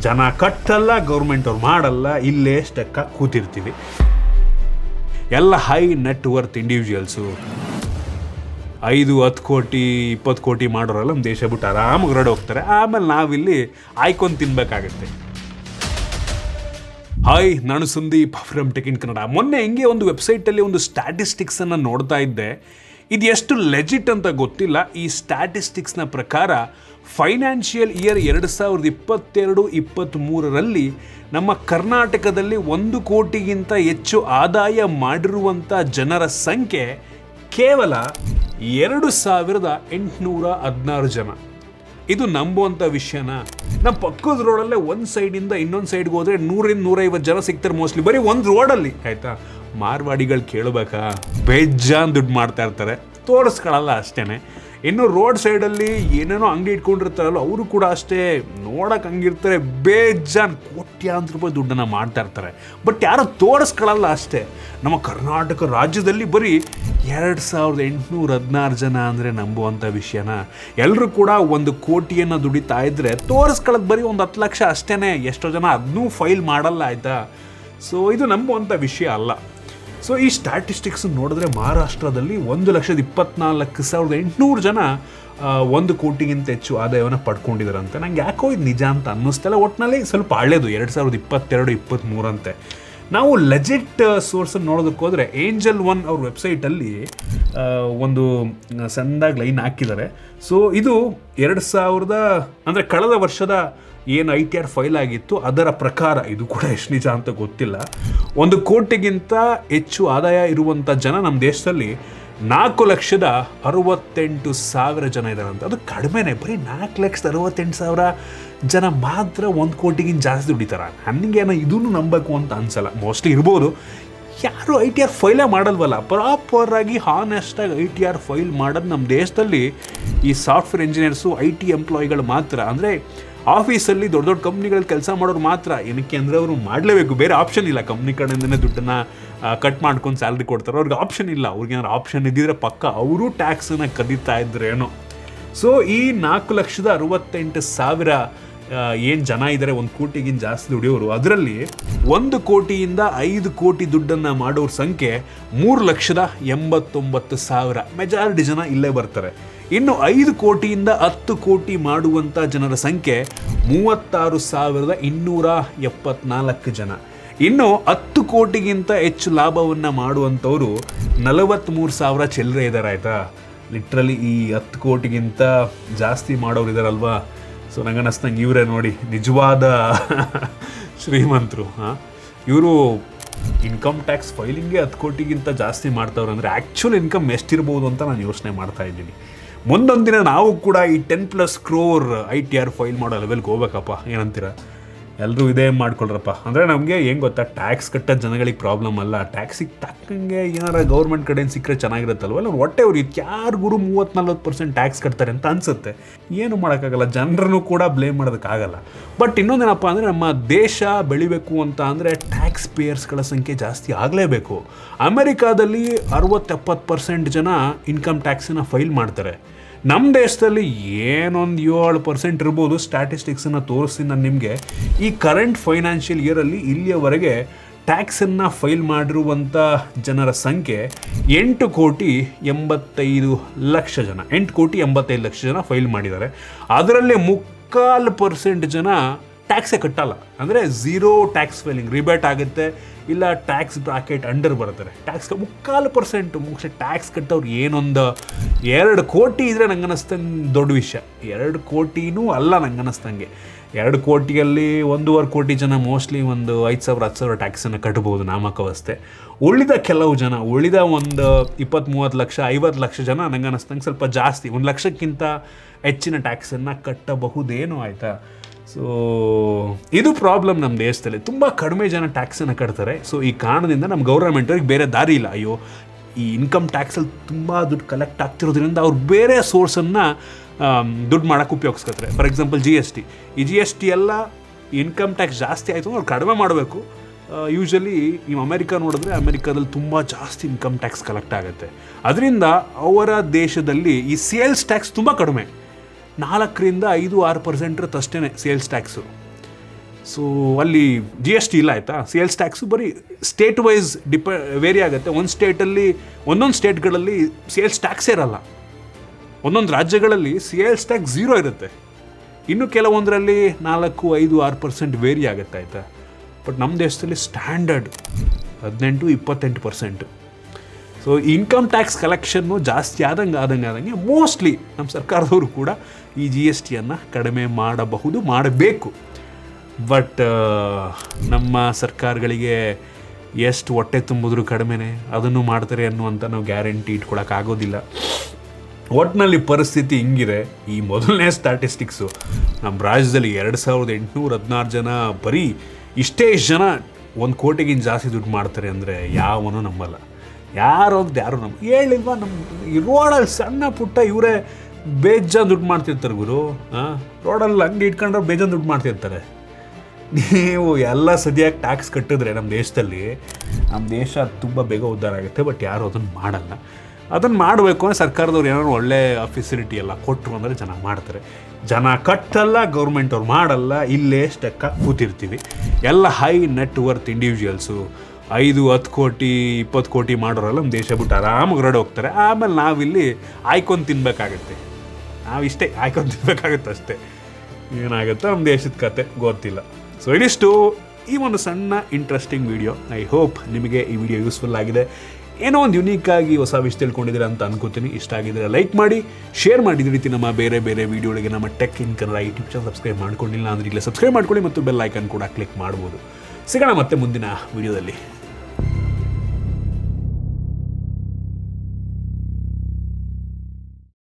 ಜನ ಕಟ್ಟಲ್ಲ, ಗೌರ್ಮೆಂಟ್ ಅವ್ರು ಮಾಡಲ್ಲ, ಇಲ್ಲೇ ಸ್ಟೆಕ್ಕ ಕೂತಿರ್ತೀವಿ. ಎಲ್ಲ ಹೈ ನೆಟ್ವರ್ತ್ ಇಂಡಿವಿಜುವಲ್ಸು 5-10 ಕೋಟಿ 20 ಕೋಟಿ ಮಾಡೋರೆಲ್ಲ ನಮ್ಮ ದೇಶ ಬಿಟ್ಟು ಆರಾಮಾಗಿ ಹೊರಡೆ ಹೋಗ್ತಾರೆ. ಆಮೇಲೆ ನಾವಿಲ್ಲಿ ಆಯ್ಕೊಂಡು ತಿನ್ಬೇಕಾಗತ್ತೆ. ಹಾಯ್, ನಾನು Sandeep from tech in Kannada. ಮೊನ್ನೆ ಹಿಂಗೆ ಒಂದು ವೆಬ್ಸೈಟಲ್ಲಿ ಒಂದು ಸ್ಟ್ಯಾಟಿಸ್ಟಿಕ್ಸನ್ನು ನೋಡ್ತಾ ಇದ್ದೆ. ಇದು ಎಷ್ಟು ಲೆಜಿಟ್ ಅಂತ ಗೊತ್ತಿಲ್ಲ. ಈ ಸ್ಟ್ಯಾಟಿಸ್ಟಿಕ್ಸ್ನ ಪ್ರಕಾರ ಫೈನಾನ್ಷಿಯಲ್ ಇಯರ್ 2022-23ರಲ್ಲಿ ನಮ್ಮ ಕರ್ನಾಟಕದಲ್ಲಿ 1 ಕೋಟಿಗಿಂತ ಹೆಚ್ಚು ಆದಾಯ ಮಾಡಿರುವಂಥ ಜನರ ಸಂಖ್ಯೆ ಕೇವಲ 2816 ಜನ. ಇದು ನಂಬುವಂಥ ವಿಷಯನ? ನಮ್ಮ ಪಕ್ಕದ ರೋಡಲ್ಲೇ ಒಂದು ಸೈಡಿಂದ ಇನ್ನೊಂದು ಸೈಡ್ಗೆ ಹೋದರೆ 100-150 ಜನ ಸಿಗ್ತಾರೆ ಮೋಸ್ಟ್ಲಿ, ಬರೀ ಒಂದು ರೋಡಲ್ಲಿ. ಆಯಿತಾ, ಮಾರ್ವಾಡಿಗಳು ಕೇಳಬೇಕಾ? ಬೇಜಾನ್ ದುಡ್ಡು ಮಾಡ್ತಾ ಇರ್ತಾರೆ, ತೋರಿಸ್ಕೊಳ್ಳಲ್ಲ ಅಷ್ಟೇ. ಇನ್ನು ರೋಡ್ ಸೈಡಲ್ಲಿ ಏನೇನೋ ಅಂಗಡಿ ಇಟ್ಕೊಂಡಿರ್ತಾರಲ್ಲ, ಅವರು ಕೂಡ ಅಷ್ಟೇ ನೋಡೋಕೆ ಹಂಗಿರ್ತಾರೆ, ಬೇಜಾನ್ ಕೋಟ್ಯಾಂತರ ರೂಪಾಯಿ ದುಡ್ಡನ್ನು ಮಾಡ್ತಾ ಇರ್ತಾರೆ. ಬಟ್ ಯಾರು ತೋರಿಸ್ಕೊಳ್ಳಲ್ಲ ಅಷ್ಟೇ. ನಮ್ಮ ಕರ್ನಾಟಕ ರಾಜ್ಯದಲ್ಲಿ ಬರೀ 2816 ಜನ ಅಂದರೆ ನಂಬುವಂಥ ವಿಷಯನ? ಎಲ್ಲರೂ ಕೂಡ 1 ಕೋಟಿಯನ್ನು ದುಡಿತಾ ಇದ್ದರೆ ತೋರಿಸ್ಕೊಳ್ಳೋದು ಬರೀ ಒಂದು 10 ಲಕ್ಷ ಅಷ್ಟೇ. ಎಷ್ಟೋ ಜನ ಅದನ್ನೂ ಫೈಲ್ ಮಾಡಲ್ಲ, ಆಯಿತಾ. ಸೊ ಇದು ನಂಬುವಂಥ ವಿಷಯ ಅಲ್ಲ. ಸೊ ಈ ಸ್ಟ್ಯಾಟಿಸ್ಟಿಕ್ಸ್ ನೋಡಿದ್ರೆ ಮಹಾರಾಷ್ಟ್ರದಲ್ಲಿ 1,24,800 ಜನ 1 ಕೋಟಿಗಿಂತ ಹೆಚ್ಚು ಆದಾಯವನ್ನು ಪಡ್ಕೊಂಡಿದ್ದಾರಂತೆ. ನಂಗೆ ಯಾಕೋ ಇದು ನಿಜ ಅಂತ ಅನ್ನಿಸ್ತಲ್ಲ. ಒಟ್ಟಿನಲ್ಲಿ ಸ್ವಲ್ಪ ಹಳೇದು, 2022-23 ಅಂತೆ. ನಾವು ಲೆಜಿಟ್ ಸೋರ್ಸನ್ನು ನೋಡೋದಕ್ಕೆ ಹೋದರೆ ಏಂಜಲ್ ಒನ್ ಅವ್ರ ವೆಬ್ಸೈಟಲ್ಲಿ ಒಂದು ಸಣ್ಣದಾಗಿ ಲೈನ್ ಹಾಕಿದ್ದಾರೆ. ಸೊ ಇದು 2000 ಅಂದರೆ ಕಳೆದ ವರ್ಷದ ಏನು ITR ಫೈಲ್ ಆಗಿತ್ತು ಅದರ ಪ್ರಕಾರ, ಇದು ಕೂಡ ಎಷ್ಟು ನಿಜ ಅಂತ ಗೊತ್ತಿಲ್ಲ, 1 ಕೋಟಿಗಿಂತ ಹೆಚ್ಚು ಆದಾಯ ಇರುವಂಥ ಜನ ನಮ್ಮ ದೇಶದಲ್ಲಿ 4,68,000 ಜನ ಇದ್ದಾರಂತೆ. ಅದು ಕಡಿಮೆನೇ, ಬರೀ 4,68,000 ಜನ ಮಾತ್ರ 1 ಕೋಟಿಗಿಂತ ಜಾಸ್ತಿ ದುಡಿತಾರೆ. ನನಗೇನೋ ಇದನ್ನು ನಂಬಬೇಕು ಅಂತ ಅನ್ಸಲ್ಲ. ಮೋಸ್ಟ್ಲಿ ಇರ್ಬೋದು, ಯಾರು ITR ಫೈಲೇ ಮಾಡಲ್ವಲ್ಲ. ಪ್ರಾಪರಾಗಿ ಹಾನೆಸ್ಟಾಗಿ ITR ಫೈಲ್ ಮಾಡೋದು ನಮ್ಮ ದೇಶದಲ್ಲಿ ಈ ಸಾಫ್ಟ್ವೇರ್ ಇಂಜಿನಿಯರ್ಸು, IT ಎಂಪ್ಲಾಯಿಗಳು ಮಾತ್ರ. ಅಂದರೆ ಆಫೀಸಲ್ಲಿ ದೊಡ್ಡ ದೊಡ್ಡ ಕಂಪ್ನಿಗಳಲ್ಲಿ ಕೆಲಸ ಮಾಡೋರು ಮಾತ್ರ. ಏನಕ್ಕೆ ಅಂದರೆ ಅವರು ಮಾಡಲೇಬೇಕು, ಬೇರೆ ಆಪ್ಷನ್ ಇಲ್ಲ. ಕಂಪ್ನಿ ಕಡೆಯಿಂದನೇ ದುಡ್ಡನ್ನು ಕಟ್ ಮಾಡ್ಕೊಂಡು ಸ್ಯಾಲ್ರಿ ಕೊಡ್ತಾರೆ, ಅವ್ರಿಗೆ ಆಪ್ಷನ್ ಇಲ್ಲ. ಅವ್ರಿಗೇನಾದ್ರು ಆಪ್ಷನ್ ಇದ್ದಿದ್ರೆ ಪಕ್ಕ ಅವರು ಟ್ಯಾಕ್ಸನ್ನು ಕದೀತಾ ಇದ್ರೇನೋ. ಸೊ ಈ 4,68,000 ಏನು ಜನ ಇದ್ದಾರೆ 1 ಕೋಟಿಗಿಂತ ಜಾಸ್ತಿ ದುಡಿಯೋರು, ಅದರಲ್ಲಿ 1 ಕೋಟಿಯಿಂದ 5 ಕೋಟಿ ದುಡ್ಡನ್ನು ಮಾಡೋರ ಸಂಖ್ಯೆ 3,89,000. ಮೆಜಾರಿಟಿ ಜನ ಇಲ್ಲೇ ಬರ್ತಾರೆ. ಇನ್ನು 5 ಕೋಟಿಯಿಂದ 10 ಕೋಟಿ ಮಾಡುವಂಥ ಜನರ ಸಂಖ್ಯೆ 36,274 ಜನ. ಇನ್ನು 10 ಕೋಟಿಗಿಂತ ಹೆಚ್ಚು ಲಾಭವನ್ನು ಮಾಡುವಂಥವರು 43,000 ಚಿಲ್ಲರೆ ಇದ್ದಾರೆ, ಆಯಿತಾ. ಲಿಟ್ರಲಿ ಈ 10 ಕೋಟಿಗಿಂತ ಜಾಸ್ತಿ ಮಾಡೋರು ಇದ್ದಾರಲ್ವಾ. ಸೊ ನಂಗೆ ಅನ್ನಿಸ್ದಂಗೆ ಇವರೇ ನೋಡಿ ನಿಜವಾದ ಶ್ರೀಮಂತರು. ಇವರು ಇನ್ಕಮ್ ಟ್ಯಾಕ್ಸ್ ಫೈಲಿಂಗೇ 10 ಕೋಟಿಗಿಂತ ಜಾಸ್ತಿ ಮಾಡ್ತಾವ್ರೆ ಅಂದರೆ ಆ್ಯಕ್ಚುಲ್ ಇನ್ಕಮ್ ಎಷ್ಟಿರ್ಬೋದು ಅಂತ ನಾನು ಯೋಚನೆ ಮಾಡ್ತಾ ಇದ್ದೀನಿ. ಮುಂದೊಂದು ದಿನ ನಾವು ಕೂಡ ಈ 10+ crore ITR ಫೈಲ್ ಮಾಡೋ ಲೆವೆಲ್ಗೆ ಹೋಗ್ಬೇಕಪ್ಪ. ಏನಂತೀರ? ಎಲ್ಲರೂ ಇದೇ ಮಾಡ್ಕೊಳ್ರಪ್ಪ. ಅಂದರೆ ನಮಗೆ ಹೆಂಗೆ ಗೊತ್ತಾ, ಟ್ಯಾಕ್ಸ್ ಕಟ್ಟೋ ಜನಗಳಿಗೆ ಪ್ರಾಬ್ಲಮ್ ಅಲ್ಲ, ಟ್ಯಾಕ್ಸಿಗೆ ತಕ್ಕಂಗೆ ಏನಾರ ಗೌರ್ಮೆಂಟ್ ಕಡೆಯಿಂದ ಸಿಕ್ಕರೆ ಚೆನ್ನಾಗಿರುತ್ತಲ್ವ. ಅಲ್ಲ ಹೊಟ್ಟೆ ಅವ್ರು ಯಾರು ಗುರು 30-40% ಟ್ಯಾಕ್ಸ್ ಕಟ್ತಾರೆ ಅಂತ ಅನಿಸುತ್ತೆ. ಏನು ಮಾಡೋಕ್ಕಾಗಲ್ಲ, ಜನರನ್ನು ಕೂಡ ಬ್ಲೇಮ್ ಮಾಡೋದಕ್ಕಾಗಲ್ಲ. ಬಟ್ ಇನ್ನೊಂದೇನಪ್ಪ ಅಂದರೆ, ನಮ್ಮ ದೇಶ ಬೆಳಿಬೇಕು ಅಂತ ಅಂದರೆ ಟ್ಯಾಕ್ಸ್ ಪೇಯರ್ಸ್ಗಳ ಸಂಖ್ಯೆ ಜಾಸ್ತಿ ಆಗಲೇಬೇಕು. ಅಮೆರಿಕಾದಲ್ಲಿ 60-70% ಜನ ಇನ್ಕಮ್ ಟ್ಯಾಕ್ಸನ್ನು ಫೈಲ್ ಮಾಡ್ತಾರೆ. ನಮ್ಮ ದೇಶದಲ್ಲಿ ಏನೊಂದು 7% ಇರ್ಬೋದು. ಸ್ಟ್ಯಾಟಿಸ್ಟಿಕ್ಸನ್ನು ತೋರಿಸ್ತೀನಿ ನಾನು ನಿಮಗೆ. ಈ ಕರೆಂಟ್ ಫೈನಾನ್ಷಿಯಲ್ ಇಯರಲ್ಲಿ ಇಲ್ಲಿಯವರೆಗೆ ಟ್ಯಾಕ್ಸನ್ನು ಫೈಲ್ ಮಾಡಿರುವಂಥ ಜನರ ಸಂಖ್ಯೆ 8,85,00,000 ಜನ. 8,85,00,000 ಜನ ಫೈಲ್ ಮಾಡಿದ್ದಾರೆ. ಅದರಲ್ಲಿ 3/4% ಜನ ಟ್ಯಾಕ್ಸೇ ಕಟ್ಟಲ್ಲ. ಅಂದರೆ 0 ಟ್ಯಾಕ್ಸ್ ಫೈಲಿಂಗ್, ರಿಬೇಟ್ ಆಗುತ್ತೆ, ಇಲ್ಲ ಟ್ಯಾಕ್ಸ್ ಬ್ರಾಕೆಟ್ ಅಂಡರ್ ಬರ್ತಾರೆ. ಟ್ಯಾಕ್ಸ್ 3/4% ಮುಖ್ಯ ಟ್ಯಾಕ್ಸ್ ಕಟ್ಟೋರು ಏನೊಂದು 2 ಕೋಟಿ ಇದ್ದರೆ ನಂಗೆ ಅನ್ನಿಸ್ತಂಗೆ ದೊಡ್ಡ ವಿಷಯ. 2 ಕೋಟಿನೂ ಅಲ್ಲ ನಂಗೆ ಅನ್ನಿಸ್ತಂಗೆ. 2 ಕೋಟಿಯಲ್ಲಿ 1.5 ಕೋಟಿ ಜನ ಮೋಸ್ಟ್ಲಿ ಒಂದು 5,000-10,000 ಟ್ಯಾಕ್ಸನ್ನು ಕಟ್ಬೋದು ನಾಮಕವಸ್ಥೆ. ಉಳಿದ ಕೆಲವು ಜನ, ಉಳಿದ ಒಂದು 20-30 ಲಕ್ಷ 50 ಲಕ್ಷ ಜನ ನಂಗೆ ಅನ್ನಿಸ್ತಂಗೆ ಸ್ವಲ್ಪ ಜಾಸ್ತಿ, 1 ಲಕ್ಷಕ್ಕಿಂತ ಹೆಚ್ಚಿನ ಟ್ಯಾಕ್ಸನ್ನು ಕಟ್ಟಬಹುದೇನೋ, ಆಯಿತಾ. ಸೊ ಇದು ಪ್ರಾಬ್ಲಮ್ ನಮ್ಮ ದೇಶದಲ್ಲಿ. ತುಂಬ ಕಡಿಮೆ ಜನ ಟ್ಯಾಕ್ಸನ್ನು ಕಟ್ತಾರೆ. ಸೊ ಈ ಕಾರಣದಿಂದ ನಮ್ಮ ಗೌರ್ಮೆಂಟವ್ರಿಗೆ ಬೇರೆ ದಾರಿ ಇಲ್ಲ. ಅಯ್ಯೋ, ಈ ಇನ್ಕಮ್ ಟ್ಯಾಕ್ಸಲ್ಲಿ ತುಂಬ ದುಡ್ಡು ಕಲೆಕ್ಟ್ ಆಗ್ತಿರೋದ್ರಿಂದ ಅವ್ರು ಬೇರೆ ಸೋರ್ಸನ್ನು ದುಡ್ಡು ಮಾಡೋಕ್ಕೆ ಉಪಯೋಗಿಸ್ಕೊತಾರೆ. For example GST. ಈ GST ಎಲ್ಲ ಇನ್ಕಮ್ ಟ್ಯಾಕ್ಸ್ ಜಾಸ್ತಿ ಆಯಿತು ಅವ್ರು ಕಡಿಮೆ ಮಾಡಬೇಕು. ಯೂಶ್ವಲಿ ಈ ಅಮೆರಿಕ ನೋಡಿದ್ರೆ ಅಮೆರಿಕಾದಲ್ಲಿ ತುಂಬ ಜಾಸ್ತಿ ಇನ್ಕಮ್ ಟ್ಯಾಕ್ಸ್ ಕಲೆಕ್ಟ್ ಆಗುತ್ತೆ. ಅದರಿಂದ ಅವರ ದೇಶದಲ್ಲಿ ಈ ಸೇಲ್ಸ್ ಟ್ಯಾಕ್ಸ್ ತುಂಬ ಕಡಿಮೆ, 4-5-6% ಅಷ್ಟೇ ಸೇಲ್ಸ್ ಟ್ಯಾಕ್ಸು. ಸೊ ಅಲ್ಲಿ GST ಇಲ್ಲ ಆಯಿತಾ. ಸೇಲ್ಸ್ ಟ್ಯಾಕ್ಸು ಬರೀ ಸ್ಟೇಟ್ ವೈಸ್ ವೇರಿ ಆಗುತ್ತೆ. ಒಂದೊಂದು ಸ್ಟೇಟ್ಗಳಲ್ಲಿ ಸೇಲ್ಸ್ ಟ್ಯಾಕ್ಸೇ ಇರಲ್ಲ. ಒಂದೊಂದು ರಾಜ್ಯಗಳಲ್ಲಿ ಸೇಲ್ಸ್ ಟ್ಯಾಕ್ಸ್ 0 ಇರುತ್ತೆ. ಇನ್ನು ಕೆಲವೊಂದರಲ್ಲಿ 4-5-6% ವೇರಿ ಆಗುತ್ತೆ ಆಯಿತಾ. ಬಟ್ ನಮ್ಮ ದೇಶದಲ್ಲಿ standard 18-28%. So income tax collection ಜಾಸ್ತಿ ಆದಂಗೆ ಮೋಸ್ಟ್ಲಿ ನಮ್ಮ ಸರ್ಕಾರದವರು ಕೂಡ ಈ GSTಯನ್ನು ಕಡಿಮೆ ಮಾಡಬೇಕು. ಬಟ್ ನಮ್ಮ ಸರ್ಕಾರಗಳಿಗೆ ಎಷ್ಟು ಹೊಟ್ಟೆ ತುಂಬಿದ್ರೂ ಕಡಿಮೆನೇ ಅದನ್ನು ಮಾಡ್ತಾರೆ ಅನ್ನುವಂಥ ನಾವು ಗ್ಯಾರಂಟಿ ಇಟ್ಕೊಳಕ್ಕಾಗೋದಿಲ್ಲ. ಒಟ್ಟಿನಲ್ಲಿ ಪರಿಸ್ಥಿತಿ ಹಿಂಗಿದೆ. ಈ ಮೊದಲನೇ ಸ್ಟ್ಯಾಟಿಸ್ಟಿಕ್ಸು ನಮ್ಮ ರಾಜ್ಯದಲ್ಲಿ 2816 ಜನ, ಬರೀ ಇಷ್ಟೇ ಜನ 1 ಕೋಟಿಗಿಂತ ಜಾಸ್ತಿ ದುಡ್ಡು ಮಾಡ್ತಾರೆ ಅಂದರೆ ಯಾವನೂ ನಂಬಲ್ಲ. ಯಾರು ಹೇಳಿಲ್ವಾ? ನಮ್ಮ ಈ ರೋಡಲ್ಲಿ ಸಣ್ಣ ಪುಟ್ಟ ಇವರೇ ಬೇಜಾನ್ ದುಡ್ಡು ಮಾಡ್ತಿರ್ತಾರೆ ಗುರು. ರೋಡಲ್ಲಿ ಅಂಗಡಿ ಇಟ್ಕೊಂಡ್ರೆ ಬೇಜಾನ್ ದುಡ್ಡು ಮಾಡ್ತಿರ್ತಾರೆ. ನೀವು ಎಲ್ಲ ಸದ್ಯಾಗಿ ಟ್ಯಾಕ್ಸ್ ಕಟ್ಟಿದ್ರೆ ನಮ್ಮ ದೇಶ ತುಂಬ ಬೇಗ ಉದ್ಧಾರ ಆಗುತ್ತೆ. ಬಟ್ ಯಾರು ಅದನ್ನು ಮಾಡಲ್ಲ. ಅದನ್ನು ಮಾಡಬೇಕು ಅಂದರೆ ಸರ್ಕಾರದವ್ರು ಏನಾದ್ರು ಒಳ್ಳೆ ಫೆಸಿಲಿಟಿ ಎಲ್ಲ ಕೊಟ್ಟರು ಅಂದರೆ ಜನ ಮಾಡ್ತಾರೆ. ಜನ ಕಟ್ಟಲ್ಲ, ಗೌರ್ಮೆಂಟ್ ಅವ್ರು ಮಾಡಲ್ಲ. ಇಲ್ಲೇ ಸ್ಟೆಕ್ಕಾಗಿ ಕೂತಿರ್ತೀವಿ. ಎಲ್ಲ ಹೈ ನೆಟ್ ವರ್ತ್ ಇಂಡಿವಿಜುವಲ್ಸು 5-10 ಕೋಟಿ 20 ಕೋಟಿ ಮಾಡೋರೆಲ್ಲ ನಮ್ಮ ದೇಶ ಬಿಟ್ಟು ಆರಾಮಾಗಿ ಹೊರಡೆ ಹೋಗ್ತಾರೆ. ಆಮೇಲೆ ನಾವಿಲ್ಲಿ ಆಯ್ಕೊಂಡು ತಿನ್ನಬೇಕಾಗತ್ತೆ. ನಾವಿಷ್ಟೇ ಆಯ್ಕೊಂಡು ತಿನ್ನಬೇಕಾಗತ್ತೆ ಅಷ್ಟೇ. ಏನಾಗುತ್ತೆ ನಮ್ಮ ದೇಶದ ಕತೆ ಗೊತ್ತಿಲ್ಲ. ಸೊ ಇದಿಷ್ಟು ಈ ಒಂದು ಸಣ್ಣ ಇಂಟ್ರೆಸ್ಟಿಂಗ್ ವಿಡಿಯೋ. ಐ ಹೋಪ್ ನಿಮಗೆ ಈ ವಿಡಿಯೋ ಯೂಸ್ಫುಲ್ ಆಗಿದೆ. ಏನೋ ಒಂದು ಯುನೀಕಾಗಿ ಹೊಸ ವಿಷಯ ತಿಳ್ಕೊಂಡಿದ್ದೀರಾ ಅಂತ ಅನ್ಕೋತೀನಿ. ಇಷ್ಟ ಆಗಿದ್ರೆ ಲೈಕ್ ಮಾಡಿ, ಶೇರ್ ಮಾಡಿ. ಇದೇ ರೀತಿ ನಮ್ಮ ಬೇರೆ ವಿಡಿಯೋಗಳಿಗೆ ನಮ್ಮ tech in Kannada YouTube channel subscribe ಮಾಡ್ಕೊಂಡಿಲ್ಲ ಅಂದರೆ ಈಗಲೇ ಸಬ್ಸ್ಕ್ರೈಬ್ ಮಾಡ್ಕೊಳ್ಳಿ ಮತ್ತು ಬೆಲ್ ಐಕನ್ ಕೂಡ ಕ್ಲಿಕ್ ಮಾಡ್ಬೋದು. ಸಿಗೋಣ ಮತ್ತೆ ಮುಂದಿನ ವಿಡಿಯೋದಲ್ಲಿ.